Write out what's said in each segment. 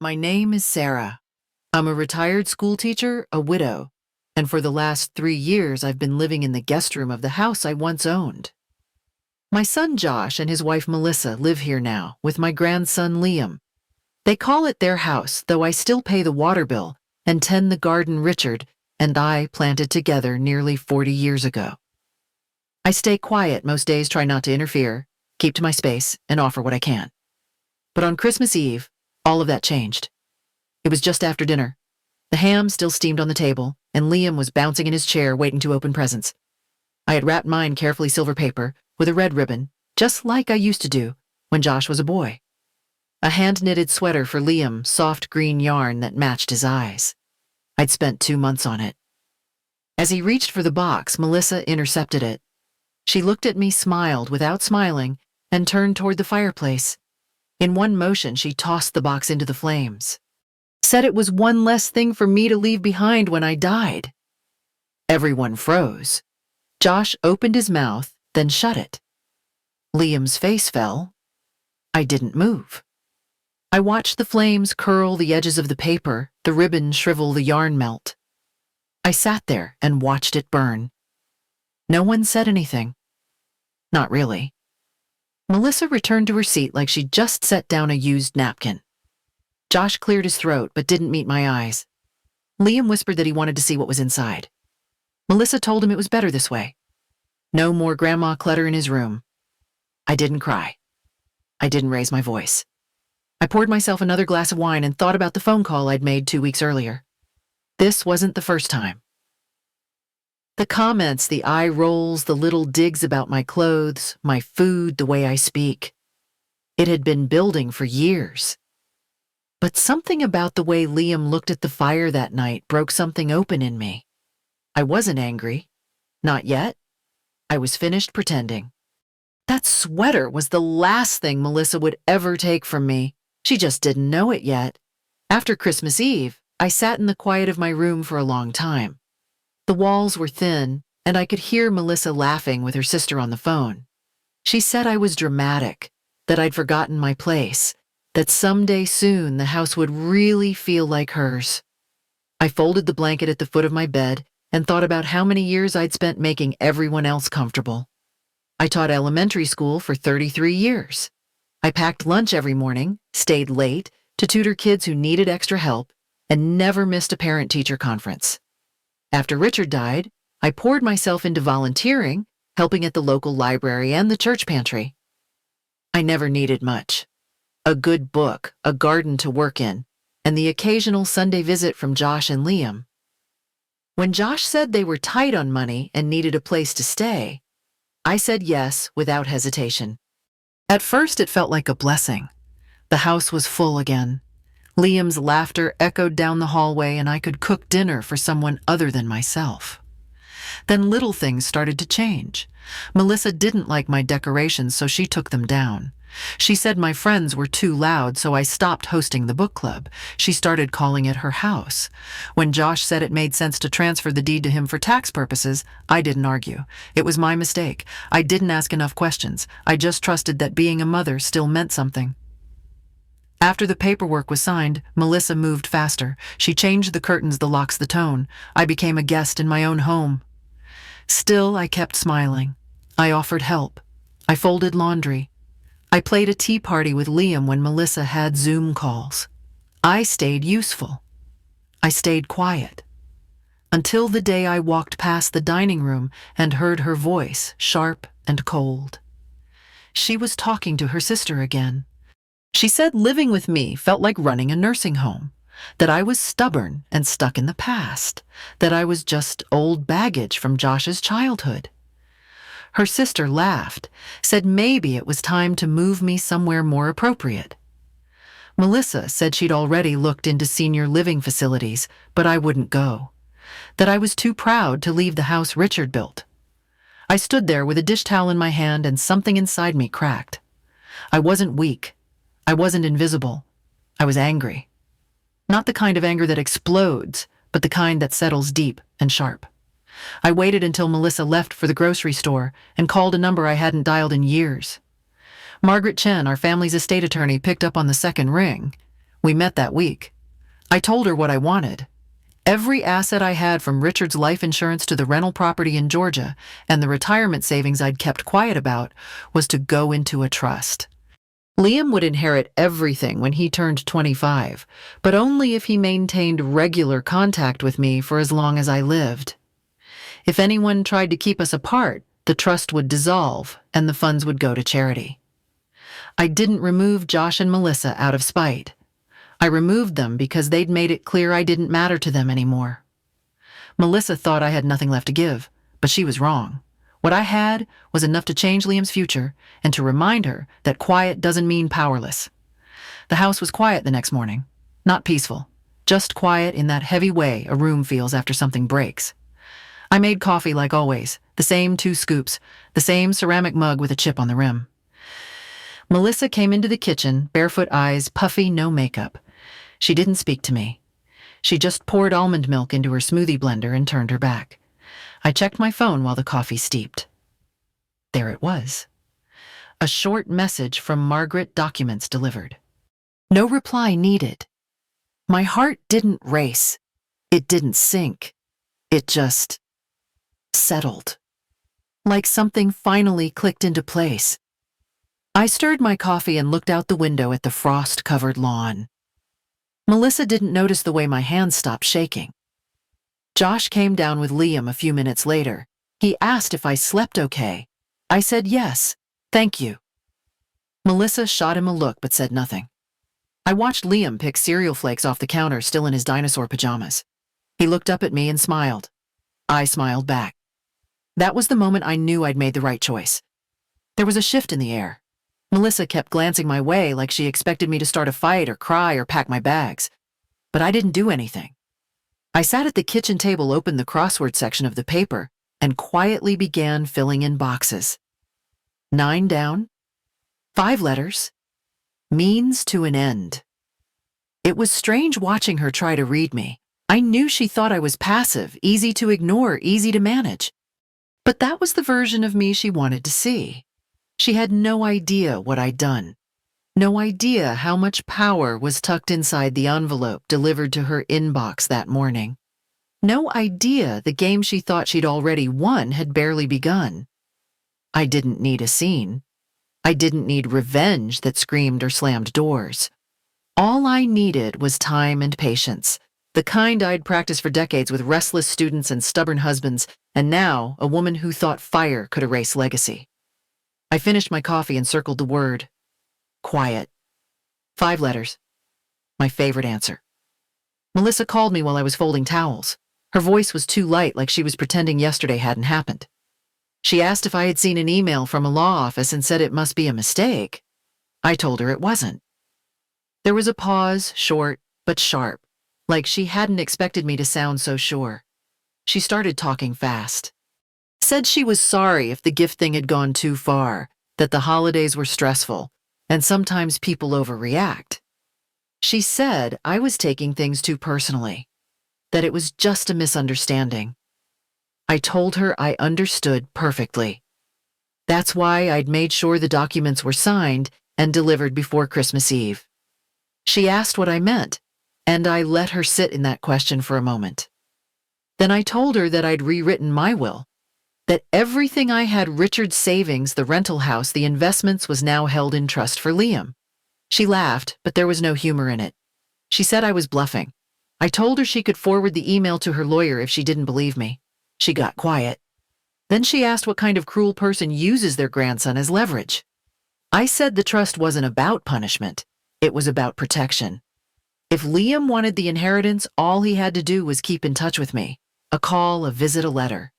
My name is Sarah. I'm a retired school teacher, a widow, and for the last 3 years I've been living in the guest room of the house I once owned. My son Josh and his wife Melissa live here now with my grandson Liam. They call it their house, though I still pay the water bill and tend the garden Richard and I planted together nearly 40 years ago. I stay quiet most days, try not to interfere, keep to my space, and offer what I can. But on Christmas Eve, all of that changed. It was just after dinner. The ham still steamed on the table, and Liam was bouncing in his chair waiting to open presents. I had wrapped mine carefully silver paper with a red ribbon, just like I used to do when Josh was a boy. A hand-knitted sweater for Liam, soft green yarn that matched his eyes. I'd spent 2 months on it. As he reached for the box, Melissa intercepted it. She looked at me, smiled without smiling, and turned toward the fireplace. In one motion, she tossed the box into the flames. Said it was one less thing for me to leave behind when I died. Everyone froze. Josh opened his mouth, then shut it. Liam's face fell. I didn't move. I watched the flames curl the edges of the paper, the ribbon shrivel, the yarn melt. I sat there and watched it burn. No one said anything. Not really. Melissa returned to her seat like she'd just set down a used napkin. Josh cleared his throat but didn't meet my eyes. Liam whispered that he wanted to see what was inside. Melissa told him it was better this way. No more grandma clutter in his room. I didn't cry. I didn't raise my voice. I poured myself another glass of wine and thought about the phone call I'd made 2 weeks earlier. This wasn't the first time. The comments, the eye rolls, the little digs about my clothes, my food, the way I speak. It had been building for years. But something about the way Liam looked at the fire that night broke something open in me. I wasn't angry. Not yet. I was finished pretending. That sweater was the last thing Melissa would ever take from me. She just didn't know it yet. After Christmas Eve, I sat in the quiet of my room for a long time. The walls were thin, and I could hear Melissa laughing with her sister on the phone. She said I was dramatic, that I'd forgotten my place, that someday soon the house would really feel like hers. I folded the blanket at the foot of my bed and thought about how many years I'd spent making everyone else comfortable. I taught elementary school for 33 years. I packed lunch every morning, stayed late to tutor kids who needed extra help, and never missed a parent-teacher conference. After Richard died, I poured myself into volunteering, helping at the local library and the church pantry. I never needed much. A good book, a garden to work in, and the occasional Sunday visit from Josh and Liam. When Josh said they were tight on money and needed a place to stay, I said yes without hesitation. At first, it felt like a blessing. The house was full again. Liam's laughter echoed down the hallway, and I could cook dinner for someone other than myself. Then little things started to change. Melissa didn't like my decorations, so she took them down. She said my friends were too loud, so I stopped hosting the book club. She started calling it her house. When Josh said it made sense to transfer the deed to him for tax purposes, I didn't argue. It was my mistake. I didn't ask enough questions. I just trusted that being a mother still meant something. After the paperwork was signed, Melissa moved faster. She changed the curtains, the locks, the tone. I became a guest in my own home. Still, I kept smiling. I offered help. I folded laundry. I played a tea party with Liam when Melissa had Zoom calls. I stayed useful. I stayed quiet. Until the day I walked past the dining room and heard her voice, sharp and cold. She was talking to her sister again. She said living with me felt like running a nursing home, that I was stubborn and stuck in the past, that I was just old baggage from Josh's childhood. Her sister laughed, said maybe it was time to move me somewhere more appropriate. Melissa said she'd already looked into senior living facilities, but I wouldn't go, that I was too proud to leave the house Richard built. I stood there with a dish towel in my hand and something inside me cracked. I wasn't weak. I wasn't invisible. I was angry. Not the kind of anger that explodes, but the kind that settles deep and sharp. I waited until Melissa left for the grocery store and called a number I hadn't dialed in years. Margaret Chen, our family's estate attorney, picked up on the second ring. We met that week. I told her what I wanted. Every asset I had, from Richard's life insurance to the rental property in Georgia and the retirement savings I'd kept quiet about, was to go into a trust. Liam would inherit everything when he turned 25, but only if he maintained regular contact with me for as long as I lived. If anyone tried to keep us apart, the trust would dissolve and the funds would go to charity. I didn't remove Josh and Melissa out of spite. I removed them because they'd made it clear I didn't matter to them anymore. Melissa thought I had nothing left to give, but she was wrong. What I had was enough to change Liam's future and to remind her that quiet doesn't mean powerless. The house was quiet the next morning. Not peaceful, just quiet in that heavy way a room feels after something breaks. I made coffee like always, the same 2 scoops, the same ceramic mug with a chip on the rim. Melissa came into the kitchen, barefoot eyes, puffy, no makeup. She didn't speak to me. She just poured almond milk into her smoothie blender and turned her back. I checked my phone while the coffee steeped. There it was. A short message from Margaret, documents delivered. No reply needed. My heart didn't race. It didn't sink. It just settled. Like something finally clicked into place. I stirred my coffee and looked out the window at the frost-covered lawn. Melissa didn't notice the way my hands stopped shaking. Josh came down with Liam a few minutes later. He asked if I slept okay. I said yes, thank you. Melissa shot him a look but said nothing. I watched Liam pick cereal flakes off the counter, still in his dinosaur pajamas. He looked up at me and smiled. I smiled back. That was the moment I knew I'd made the right choice. There was a shift in the air. Melissa kept glancing my way like she expected me to start a fight or cry or pack my bags. But I didn't do anything. I sat at the kitchen table, opened the crossword section of the paper, and quietly began filling in boxes. 9 down, 5 letters, means to an end. It was strange watching her try to read me. I knew she thought I was passive, easy to ignore, easy to manage. But that was the version of me she wanted to see. She had no idea what I'd done. No idea how much power was tucked inside the envelope delivered to her inbox that morning. No idea the game she thought she'd already won had barely begun. I didn't need a scene. I didn't need revenge that screamed or slammed doors. All I needed was time and patience, the kind I'd practiced for decades with restless students and stubborn husbands, and now a woman who thought fire could erase legacy. I finished my coffee and circled the word quiet. 5 letters. My favorite answer. Melissa called me while I was folding towels. Her voice was too light, like she was pretending yesterday hadn't happened. She asked if I had seen an email from a law office and said it must be a mistake. I told her it wasn't. There was a pause, short but sharp, like she hadn't expected me to sound so sure. She started talking fast. Said she was sorry if the gift thing had gone too far, that the holidays were stressful, and sometimes people overreact. She said I was taking things too personally, that it was just a misunderstanding. I told her I understood perfectly. That's why I'd made sure the documents were signed and delivered before Christmas Eve. She asked what I meant, and I let her sit in that question for a moment. Then I told her that I'd rewritten my will, that everything I had, Richard's savings, the rental house, the investments, was now held in trust for Liam. She laughed, but there was no humor in it. She said I was bluffing. I told her she could forward the email to her lawyer if she didn't believe me. She got quiet. Then she asked what kind of cruel person uses their grandson as leverage. I said the trust wasn't about punishment. It was about protection. If Liam wanted the inheritance, all he had to do was keep in touch with me. A call, a visit, a letter.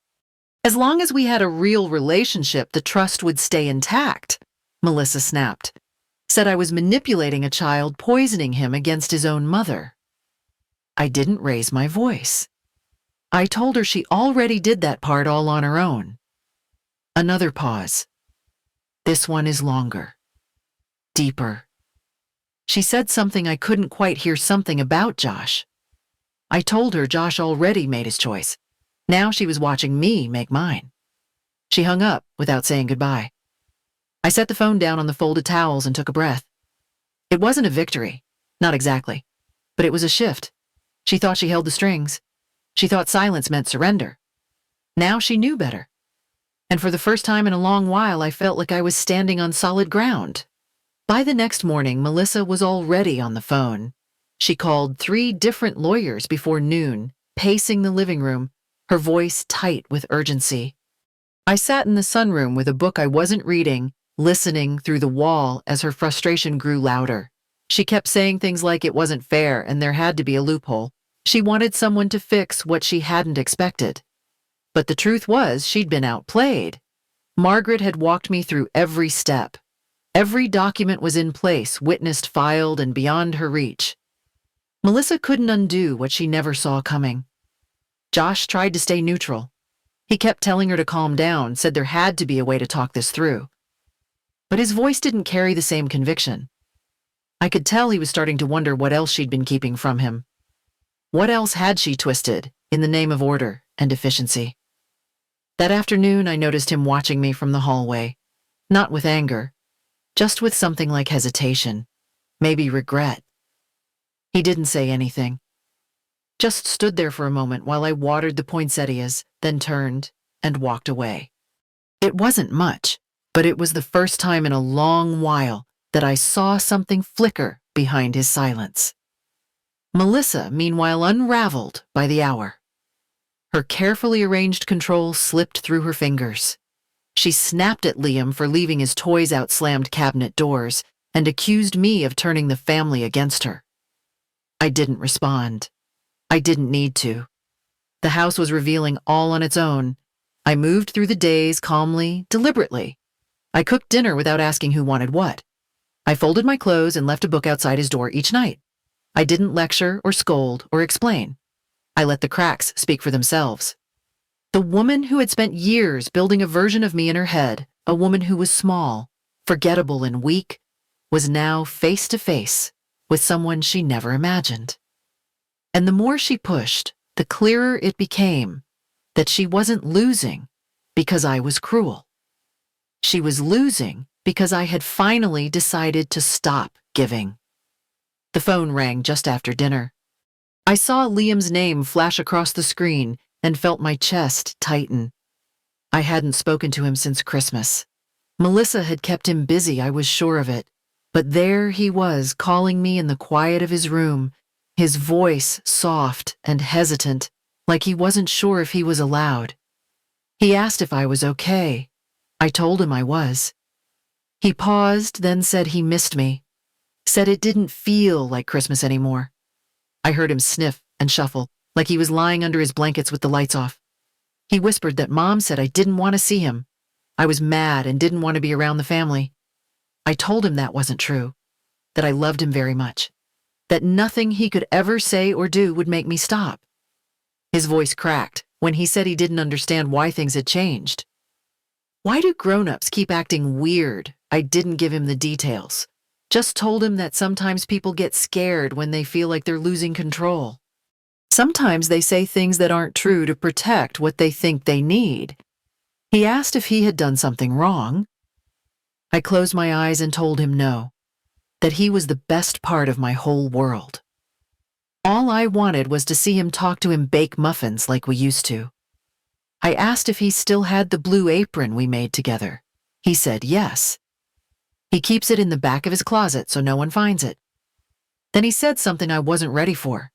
As long as we had a real relationship, the trust would stay intact. Melissa snapped. Said I was manipulating a child, poisoning him against his own mother. I didn't raise my voice. I told her she already did that part all on her own. Another pause. This one is longer. Deeper. She said something I couldn't quite hear, something about Josh. I told her Josh already made his choice. Now she was watching me make mine. She hung up without saying goodbye. I set the phone down on the folded towels and took a breath. It wasn't a victory. Not exactly, but it was a shift. She thought she held the strings. She thought silence meant surrender. Now she knew better. And for the first time in a long while, I felt like I was standing on solid ground. By the next morning, Melissa was already on the phone. She called 3 different lawyers before noon, pacing the living room, her voice tight with urgency. I sat in the sunroom with a book I wasn't reading, listening through the wall as her frustration grew louder. She kept saying things like it wasn't fair and there had to be a loophole. She wanted someone to fix what she hadn't expected. But the truth was, she'd been outplayed. Margaret had walked me through every step. Every document was in place, witnessed, filed, and beyond her reach. Melissa couldn't undo what she never saw coming. Josh tried to stay neutral. He kept telling her to calm down, said there had to be a way to talk this through. But his voice didn't carry the same conviction. I could tell he was starting to wonder what else she'd been keeping from him. What else had she twisted in the name of order and efficiency? That afternoon, I noticed him watching me from the hallway, not with anger, just with something like hesitation, maybe regret. He didn't say anything. Just stood there for a moment while I watered the poinsettias, then turned and walked away. It wasn't much, but it was the first time in a long while that I saw something flicker behind his silence. Melissa, meanwhile, unraveled by the hour. Her carefully arranged control slipped through her fingers. She snapped at Liam for leaving his toys out slammed cabinet doors and accused me of turning the family against her. I didn't respond. I didn't need to. The house was revealing all on its own. I moved through the days calmly, deliberately. I cooked dinner without asking who wanted what. I folded my clothes and left a book outside his door each night. I didn't lecture or scold or explain. I let the cracks speak for themselves. The woman who had spent years building a version of me in her head, a woman who was small, forgettable and weak, was now face to face with someone she never imagined. And the more she pushed, the clearer it became that she wasn't losing because I was cruel. She was losing because I had finally decided to stop giving. The phone rang just after dinner. I saw Liam's name flash across the screen and felt my chest tighten. I hadn't spoken to him since Christmas. Melissa had kept him busy, I was sure of it. But there he was, calling me in the quiet of his room, his voice soft and hesitant, like he wasn't sure if he was allowed. He asked if I was okay. I told him I was. He paused, then said he missed me, said it didn't feel like Christmas anymore. I heard him sniff and shuffle, like he was lying under his blankets with the lights off. He whispered that Mom said I didn't want to see him. I was mad and didn't want to be around the family. I told him that wasn't true, that I loved him very much, that nothing he could ever say or do would make me stop. His voice cracked when he said he didn't understand why things had changed. Why do grown-ups keep acting weird? I didn't give him the details. Just told him that sometimes people get scared when they feel like they're losing control. Sometimes they say things that aren't true to protect what they think they need. He asked if he had done something wrong. I closed my eyes and told him no, that he was the best part of my whole world. All I wanted was to see him talk to him bake muffins like we used to. I asked if he still had the blue apron we made together. He said yes. He keeps it in the back of his closet so no one finds it. Then he said something I wasn't ready for.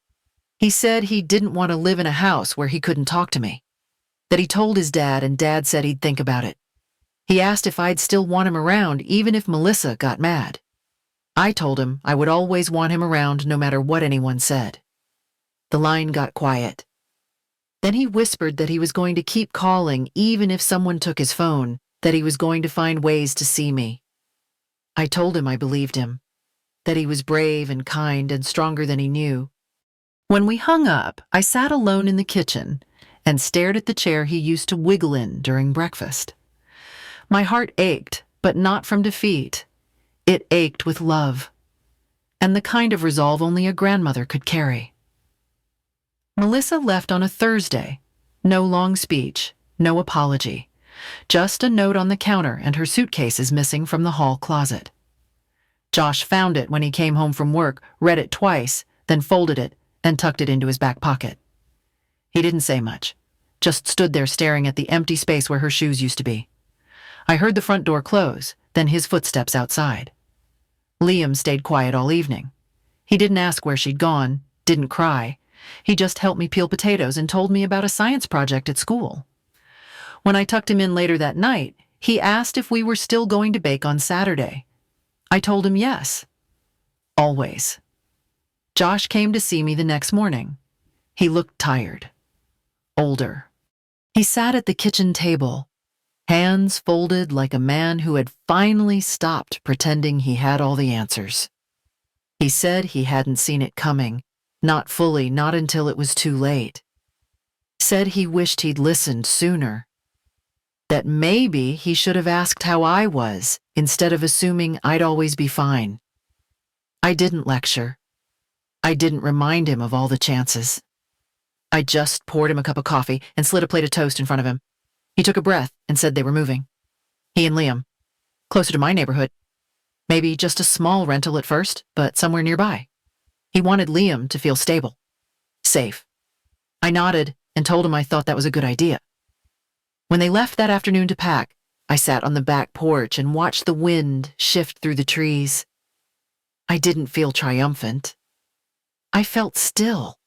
He said he didn't want to live in a house where he couldn't talk to me, that he told his dad and Dad said he'd think about it. He asked if I'd still want him around even if Melissa got mad. I told him I would always want him around no matter what anyone said. The line got quiet. Then he whispered that he was going to keep calling even if someone took his phone, that he was going to find ways to see me. I told him I believed him, that he was brave and kind and stronger than he knew. When we hung up, I sat alone in the kitchen and stared at the chair he used to wiggle in during breakfast. My heart ached, but not from defeat. It ached with love, and the kind of resolve only a grandmother could carry. Melissa left on a Thursday. No long speech, no apology. Just a note on the counter and her suitcases missing from the hall closet. Josh found it when he came home from work, read it twice, then folded it and tucked it into his back pocket. He didn't say much, just stood there staring at the empty space where her shoes used to be. I heard the front door close, then his footsteps outside. Liam stayed quiet all evening. He didn't ask where she'd gone, didn't cry. He just helped me peel potatoes and told me about a science project at school. When I tucked him in later that night, he asked if we were still going to bake on Saturday. I told him yes. Always. Josh came to see me the next morning. He looked tired. Older. He sat at the kitchen table, hands folded like a man who had finally stopped pretending he had all the answers. He said he hadn't seen it coming, not fully, not until it was too late. Said he wished he'd listened sooner. That maybe he should have asked how I was, instead of assuming I'd always be fine. I didn't lecture. I didn't remind him of all the chances. I just poured him a cup of coffee and slid a plate of toast in front of him. He took a breath and said they were moving. He and Liam. Closer to my neighborhood. Maybe just a small rental at first, but somewhere nearby. He wanted Liam to feel stable. Safe. I nodded and told him I thought that was a good idea. When they left that afternoon to pack, I sat on the back porch and watched the wind shift through the trees. I didn't feel triumphant. I felt still.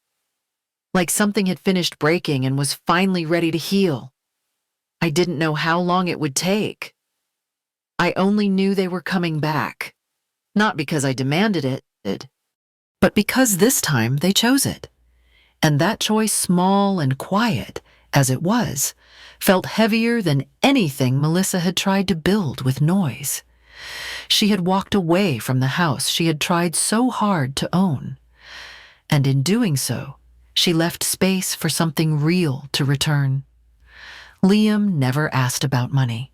Like something had finished breaking and was finally ready to heal. I didn't know how long it would take. I only knew they were coming back. Not because I demanded it, but because this time they chose it. And that choice, small and quiet as it was, felt heavier than anything Melissa had tried to build with noise. She had walked away from the house she had tried so hard to own. And in doing so, she left space for something real to return. Liam never asked about money.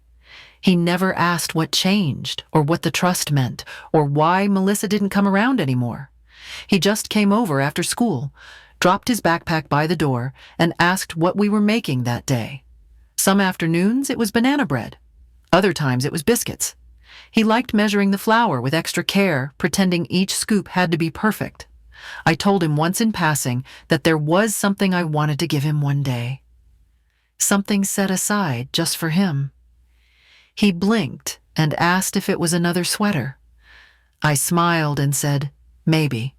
He never asked what changed or what the trust meant or why Melissa didn't come around anymore. He just came over after school, dropped his backpack by the door, and asked what we were making that day. Some afternoons it was banana bread. Other times it was biscuits. He liked measuring the flour with extra care, pretending each scoop had to be perfect. I told him once in passing that there was something I wanted to give him one day. Something set aside just for him. He blinked and asked if it was another sweater. I smiled and said, maybe.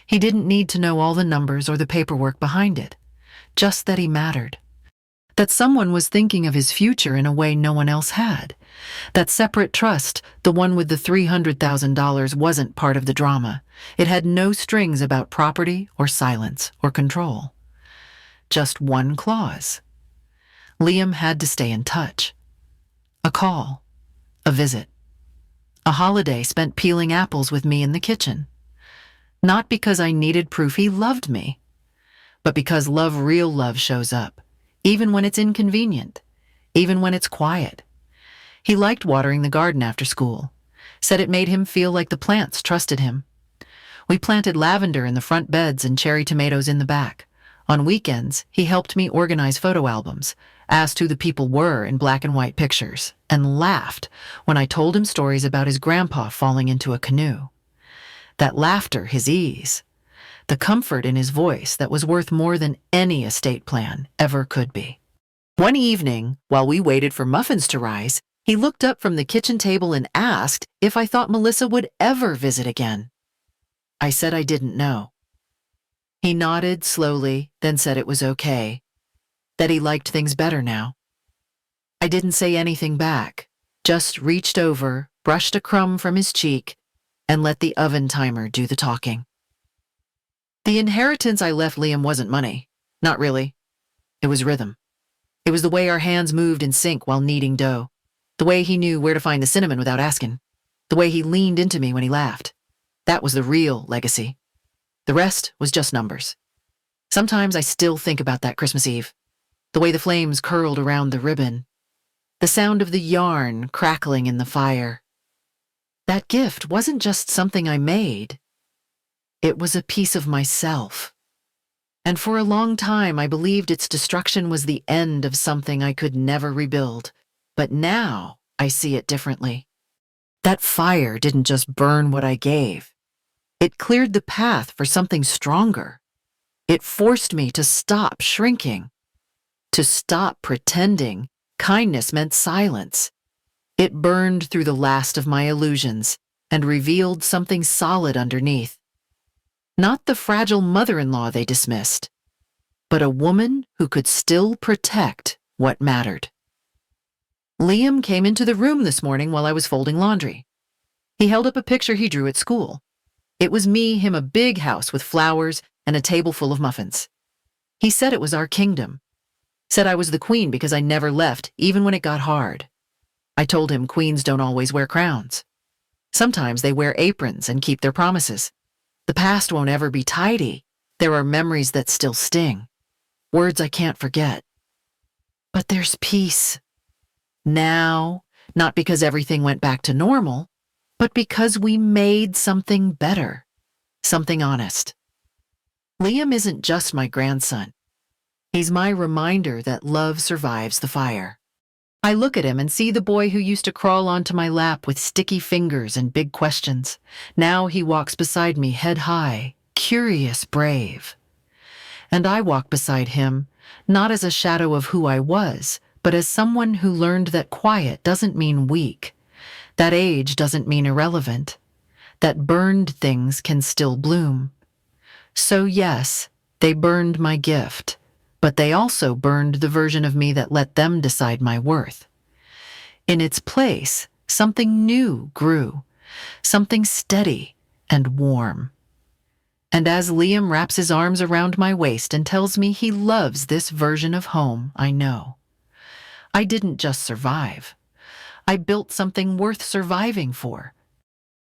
He didn't need to know all the numbers or the paperwork behind it, just that he mattered. That someone was thinking of his future in a way no one else had. That separate trust, the one with the $300,000, wasn't part of the drama. It had no strings about property or silence or control. Just one clause. Liam had to stay in touch. A call, a visit, a holiday spent peeling apples with me in the kitchen. Not because I needed proof he loved me, but because real love shows up, even when it's inconvenient, even when it's quiet. He liked watering the garden after school, said it made him feel like the plants trusted him. We planted lavender in the front beds and cherry tomatoes in the back. On weekends, he helped me organize photo albums, asked who the people were in black and white pictures, and laughed when I told him stories about his grandpa falling into a canoe. That laughter, his ease, the comfort in his voice that was worth more than any estate plan ever could be. One evening, while we waited for muffins to rise, he looked up from the kitchen table and asked if I thought Melissa would ever visit again. I said I didn't know. He nodded slowly, then said it was okay, that he liked things better now. I didn't say anything back, just reached over, brushed a crumb from his cheek, and let the oven timer do the talking. The inheritance I left Liam wasn't money. Not really. It was rhythm. It was the way our hands moved in sync while kneading dough. The way he knew where to find the cinnamon without asking. The way he leaned into me when he laughed. That was the real legacy. The rest was just numbers. Sometimes I still think about that Christmas Eve. The way the flames curled around the ribbon. The sound of the yarn crackling in the fire. That gift wasn't just something I made. It was a piece of myself. And for a long time, I believed its destruction was the end of something I could never rebuild. But now I see it differently. That fire didn't just burn what I gave. It cleared the path for something stronger. It forced me to stop shrinking, to stop pretending kindness meant silence. It burned through the last of my illusions and revealed something solid underneath. Not the fragile mother-in-law they dismissed, but a woman who could still protect what mattered. Liam came into the room this morning while I was folding laundry. He held up a picture he drew at school. It was him, a big house with flowers and a table full of muffins. He said it was our kingdom. Said I was the queen because I never left, even when it got hard. I told him queens don't always wear crowns. Sometimes they wear aprons and keep their promises. The past won't ever be tidy. There are memories that still sting. Words I can't forget. But there's peace. Now, not because everything went back to normal, but because we made something better, something honest. Liam isn't just my grandson. He's my reminder that love survives the fire. I look at him and see the boy who used to crawl onto my lap with sticky fingers and big questions. Now he walks beside me head high, curious, brave. And I walk beside him, not as a shadow of who I was, but as someone who learned that quiet doesn't mean weak, that age doesn't mean irrelevant, that burned things can still bloom. So yes, they burned my gift, but they also burned the version of me that let them decide my worth. In its place, something new grew, something steady and warm. And as Liam wraps his arms around my waist and tells me he loves this version of home, I know. I didn't just survive. I built something worth surviving for,